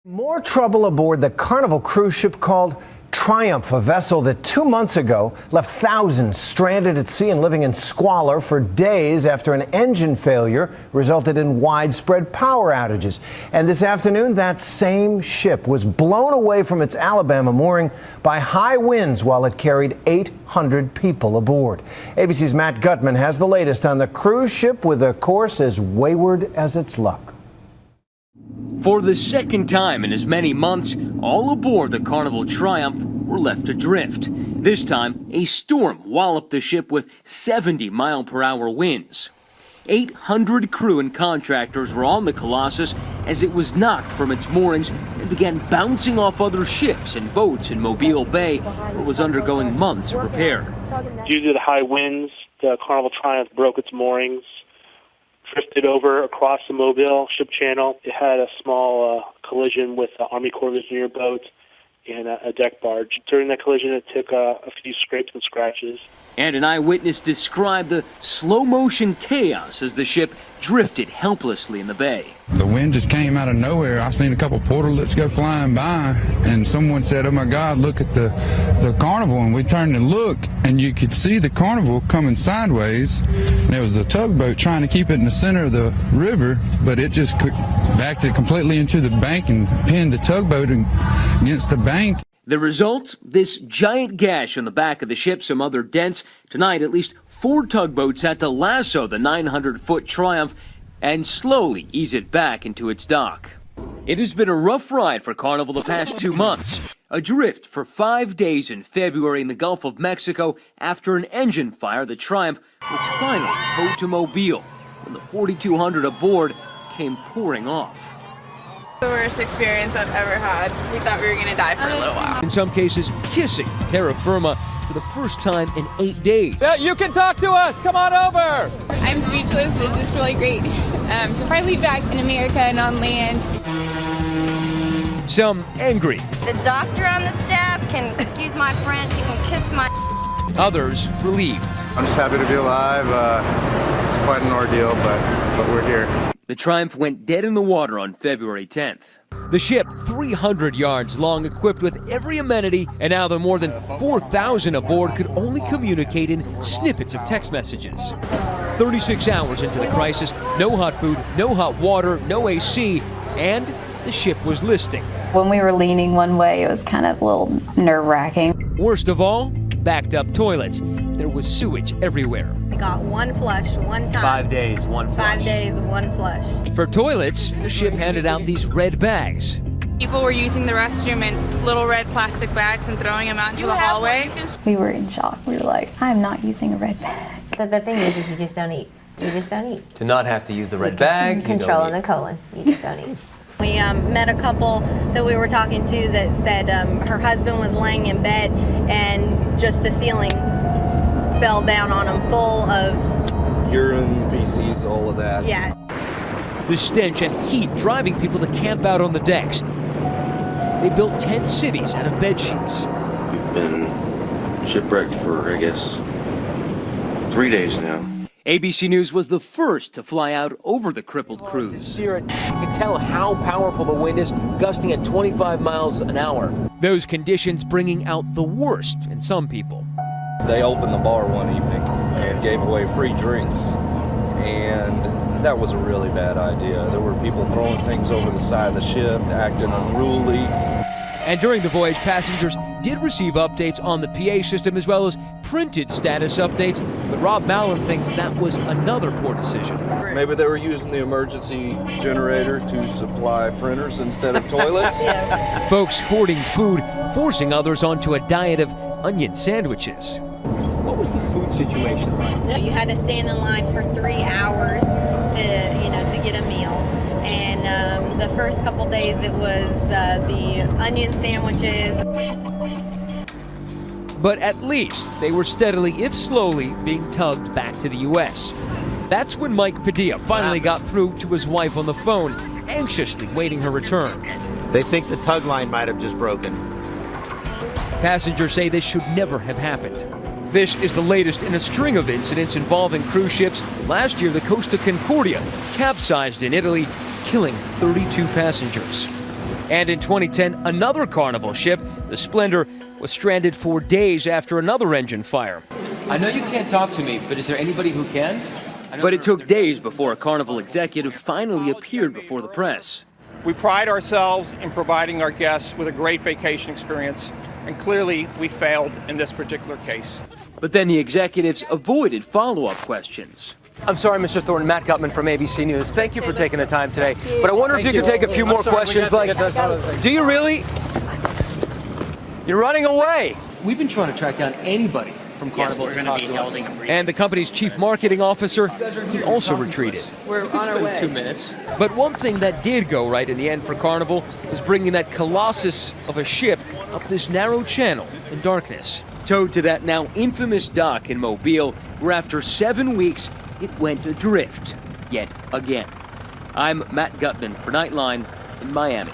More trouble aboard the Carnival cruise ship called Triumph, a vessel that 2 months ago left thousands stranded at sea and living in squalor for days after an engine failure resulted in widespread power outages. And this afternoon, that same ship was blown away from its Alabama mooring by high winds while it carried 800 people aboard. ABC's Matt Gutman has the latest on the cruise ship with a course as wayward as its luck. For the second time in as many months, all aboard the Carnival Triumph were left adrift. This time, a storm walloped the ship with 70-mile-per-hour winds. 800 crew and contractors were on the Colossus as it was knocked from its moorings and began bouncing off other ships and boats in Mobile Bay, where it was undergoing months of repair. Due to the high winds, the Carnival Triumph broke its moorings, drifted over across the Mobile ship channel. It had a small collision with the Army Corps of Engineer boat and a deck barge. During that collision, it took a few scrapes and scratches. And an eyewitness described the slow-motion chaos as the ship drifted helplessly in the bay. The wind just came out of nowhere. I seen a couple portalets go flying by, and someone said, "Oh my God, look at the Carnival." And we turned to look, and you could see the Carnival coming sideways. And there was a tugboat trying to keep it in the center of the river, but it just backed it completely into the bank and pinned the tugboat against the bank. The result? This giant gash on the back of the ship, some other dents. Tonight, at least 4 tugboats had to lasso the 900-foot Triumph and slowly ease it back into its dock. It has been a rough ride for Carnival the past 2 months. Adrift for 5 days in February in the Gulf of Mexico after an engine fire, the Triumph was finally towed to Mobile when the 4,200 aboard came pouring off. The worst experience I've ever had. We thought we were going to die for a little while. In some cases, kissing terra firma for the first time in 8 days. Yeah, you can talk to us. Come on over. I'm speechless. It's just really great to finally be back in America and on land. Some angry. The doctor on the staff can, excuse my French, he can kiss my. Others relieved. I'm just happy to be alive. It's quite an ordeal, but we're here. The Triumph went dead in the water on February 10th. The ship, 300 yards long, equipped with every amenity, and now the more than 4,000 aboard could only communicate in snippets of text messages. 36 hours into the crisis, no hot food, no hot water, no AC, and the ship was listing. When we were leaning one way, it was kind of a little nerve-wracking. Worst of all, backed up toilets. There was sewage everywhere. I got one flush, one time. 5 days, one flush. 5 days, one flush. For toilets, the ship handed out these red bags. People were using the restroom in little red plastic bags and throwing them out into the hallway. We were in shock. We were like, I'm not using a red bag. The thing is you just don't eat. You just don't eat. To not have to use the red bag, controlling the colon. You just don't eat. We met a couple that we were talking to that said her husband was laying in bed and just the ceiling fell down on him full of urine, feces, all of that. Yeah. The stench and heat driving people to camp out on the decks. They built tent cities out of bed sheets. We've been shipwrecked for, I guess, 3 days now. ABC News was the first to fly out over the crippled cruise. You can tell how powerful the wind is, gusting at 25 miles an hour. Those conditions bringing out the worst in some people. They opened the bar one evening and gave away free drinks, and that was a really bad idea. There were people throwing things over the side of the ship, acting unruly. And during the voyage, passengers did receive updates on the PA system as well as printed status updates, but Rob Mallon thinks that was another poor decision. Maybe they were using the emergency generator to supply printers instead of toilets. Folks hoarding food, forcing others onto a diet of onion sandwiches. What was the food situation like? You had to stand in line for 3 hours to get a meal. And the first couple days it was the onion sandwiches. But at least they were steadily, if slowly, being tugged back to the U.S. That's when Mike Padilla finally got through to his wife on the phone, anxiously waiting her return. They think the tug line might have just broken. Passengers say this should never have happened. This is the latest in a string of incidents involving cruise ships. Last year, the Costa Concordia capsized in Italy, killing 32 passengers. And in 2010, another Carnival ship, the Splendor, was stranded for days after another engine fire. I know you can't talk to me, but is there anybody who can? But it took days before a Carnival executive finally appeared before the press. We pride ourselves in providing our guests with a great vacation experience, and clearly we failed in this particular case. But then the executives avoided follow-up questions. I'm sorry, Mr. Thornton. Matt Gutman from ABC News. Thank you for taking the time today. But I wonder if you could take a few more questions. Like, do you really? You're running away. We've been trying to track down anybody from Carnival to talk to us. And the company's chief marketing officer, he also retreated. We're on our way. 2 minutes. But one thing that did go right in the end for Carnival was bringing that colossus of a ship up this narrow channel in darkness. Towed to that now infamous dock in Mobile, where after 7 weeks, it went adrift yet again. I'm Matt Gutman for Nightline in Miami.